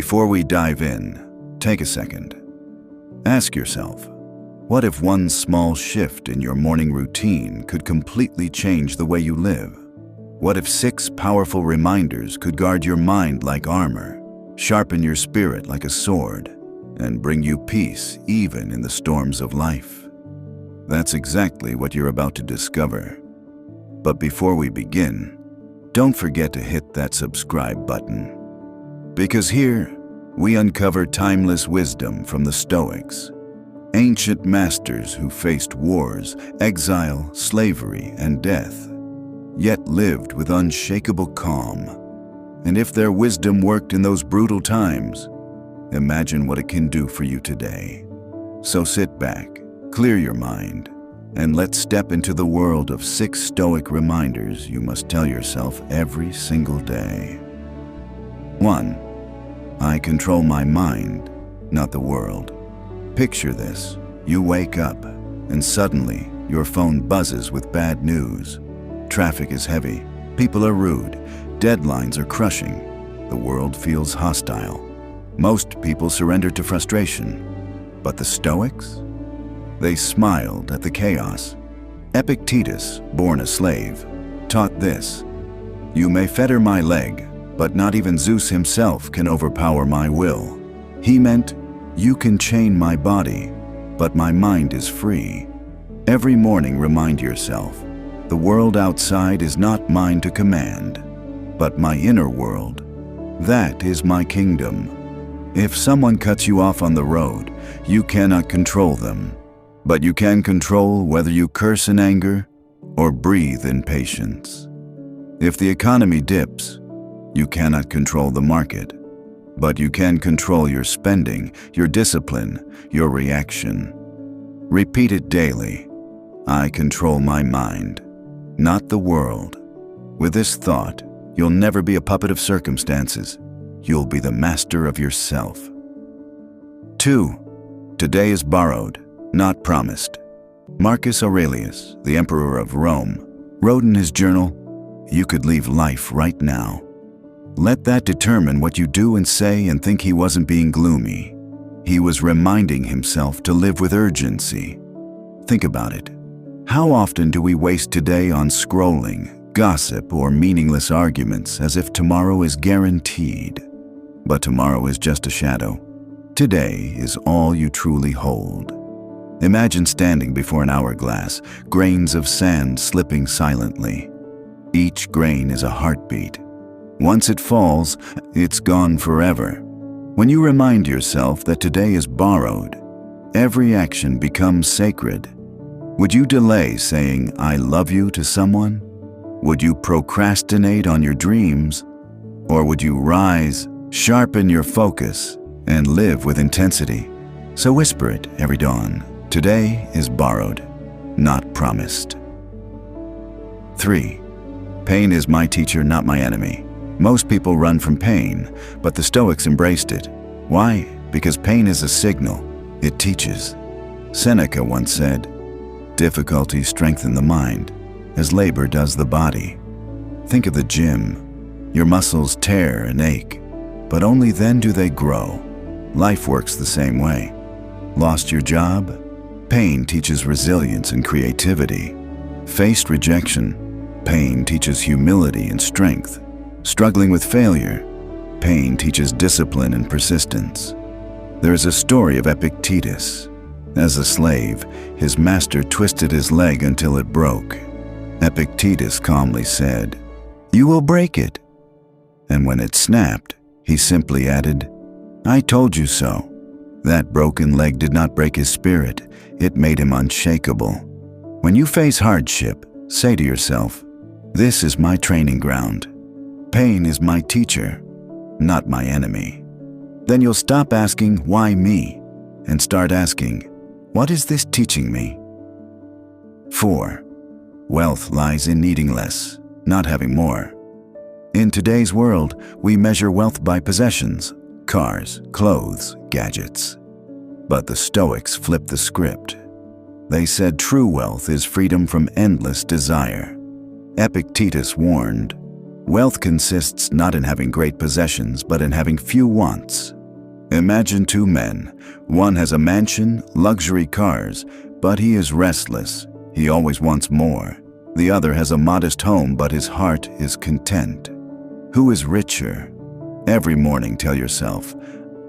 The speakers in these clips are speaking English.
Before we dive in, take a second. Ask yourself, what if one small shift in your morning routine could completely change the way you live? What if 6 powerful reminders could guard your mind like armor, sharpen your spirit like a sword, and bring you peace even in the storms of life? That's exactly what you're about to discover. But before we begin, don't forget to hit that subscribe button. Because here, we uncover timeless wisdom from the Stoics, ancient masters who faced wars, exile, slavery, and death, yet lived with unshakable calm. And if their wisdom worked in those brutal times, imagine what it can do for you today. So sit back, clear your mind, and let's step into the world of 6 Stoic reminders you must tell yourself every single day. 1. I control my mind, not the world. Picture this. You wake up, and suddenly your phone buzzes with bad news. Traffic is heavy, people are rude, deadlines are crushing, the world feels hostile. Most people surrender to frustration. But the Stoics? They smiled at the chaos. Epictetus, born a slave, taught this: "You may fetter my leg, but not even Zeus himself can overpower my will." He meant, you can chain my body, but my mind is free. Every morning remind yourself, the world outside is not mine to command, but my inner world. That is my kingdom. If someone cuts you off on the road, you cannot control them, but you can control whether you curse in anger or breathe in patience. If the economy dips, you cannot control the market, but you can control your spending, your discipline, your reaction. Repeat it daily. I control my mind, not the world. With this thought, you'll never be a puppet of circumstances. You'll be the master of yourself. 2. Today is borrowed, not promised. Marcus Aurelius, the emperor of Rome, wrote in his journal, "You could leave life right now." Let that determine what you do and say, and think he wasn't being gloomy. He was reminding himself to live with urgency. Think about it. How often do we waste today on scrolling, gossip, or meaningless arguments as if tomorrow is guaranteed? But tomorrow is just a shadow. Today is all you truly hold. Imagine standing before an hourglass, grains of sand slipping silently. Each grain is a heartbeat. Once it falls, it's gone forever. When you remind yourself that today is borrowed, every action becomes sacred. Would you delay saying, "I love you" to someone? Would you procrastinate on your dreams? Or would you rise, sharpen your focus, and live with intensity? So whisper it every dawn. Today is borrowed, not promised. 3. Pain is my teacher, not my enemy. Most people run from pain, but the Stoics embraced it. Why? Because pain is a signal. It teaches. Seneca once said, "Difficulties strengthen the mind, as labor does the body." Think of the gym. Your muscles tear and ache, but only then do they grow. Life works the same way. Lost your job? Pain teaches resilience and creativity. Faced rejection? Pain teaches humility and strength. Struggling with failure? Pain teaches discipline and persistence. There is a story of Epictetus. As a slave, his master twisted his leg until it broke. Epictetus calmly said, "You will break it." And when it snapped, he simply added, "I told you so." That broken leg did not break his spirit. It made him unshakable. When you face hardship, say to yourself, "This is my training ground. Pain is my teacher, not my enemy." Then you'll stop asking, "Why me?" and start asking, "What is this teaching me?" 4. Wealth lies in needing less, not having more. In today's world, we measure wealth by possessions, cars, clothes, gadgets. But the Stoics flipped the script. They said true wealth is freedom from endless desire. Epictetus warned, Wealth consists not in having great possessions, but in having few wants. Imagine two men. One has a mansion, luxury cars, but he is restless. He always wants more. The other has a modest home, but his heart is content. Who is richer? Every morning tell yourself,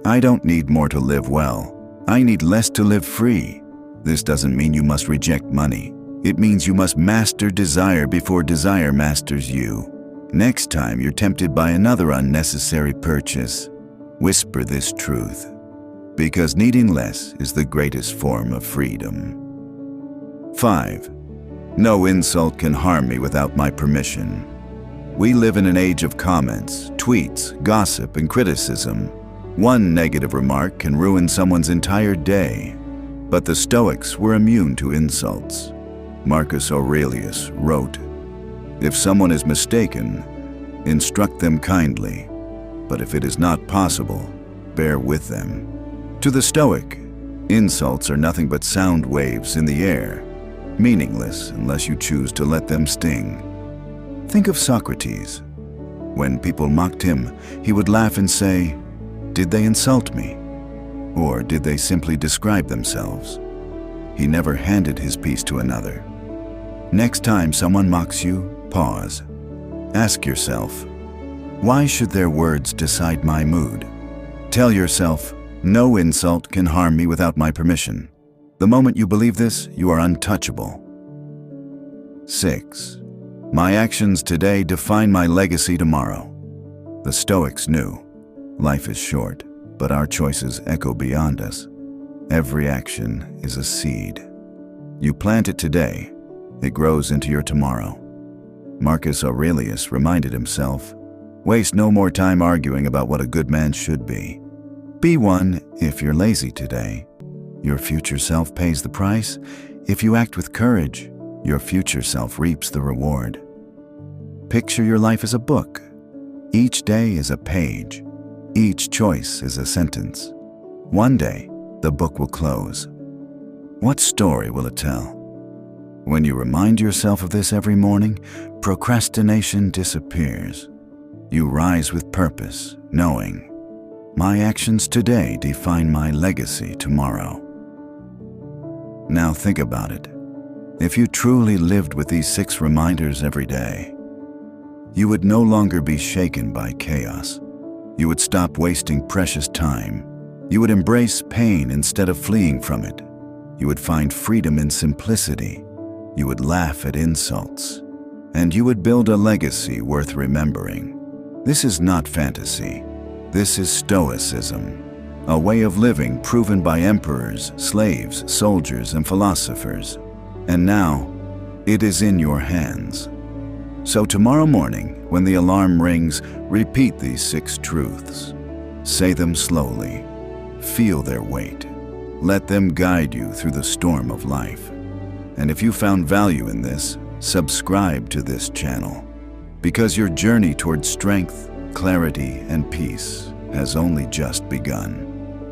I don't need more to live well. I need less to live free. This doesn't mean you must reject money. It means you must master desire before desire masters you. Next time you're tempted by another unnecessary purchase, whisper this truth, because needing less is the greatest form of freedom. 5. No insult can harm me without my permission. We live in an age of comments, tweets, gossip, and criticism. One negative remark can ruin someone's entire day. But the Stoics were immune to insults. Marcus Aurelius wrote, "If someone is mistaken, instruct them kindly, but if it is not possible, bear with them." To the Stoic, insults are nothing but sound waves in the air, meaningless unless you choose to let them sting. Think of Socrates. When people mocked him, he would laugh and say, "Did they insult me? Or did they simply describe themselves?" He never handed his peace to another. Next time someone mocks you, pause. Ask yourself, why should their words decide my mood? Tell yourself, no insult can harm me without my permission. The moment you believe this, you are untouchable. 6. My actions today define my legacy tomorrow. The Stoics knew, life is short, but our choices echo beyond us. Every action is a seed. You plant it today, it grows into your tomorrow. Marcus Aurelius reminded himself, waste no more time arguing about what a good man should be. Be one if you're lazy today. Your future self pays the price. If you act with courage, your future self reaps the reward. Picture your life as a book. Each day is a page. Each choice is a sentence. One day, the book will close. What story will it tell? When you remind yourself of this every morning, procrastination disappears. You rise with purpose, knowing, my actions today define my legacy tomorrow. Now think about it. If you truly lived with these 6 reminders every day, you would no longer be shaken by chaos. You would stop wasting precious time. You would embrace pain instead of fleeing from it. You would find freedom in simplicity. You would laugh at insults. And you would build a legacy worth remembering. This is not fantasy. This is Stoicism, a way of living proven by emperors, slaves, soldiers, and philosophers. And now, it is in your hands. So tomorrow morning, when the alarm rings, repeat these 6 truths. Say them slowly. Feel their weight. Let them guide you through the storm of life. And if you found value in this, subscribe to this channel, because your journey toward strength, clarity, and peace has only just begun.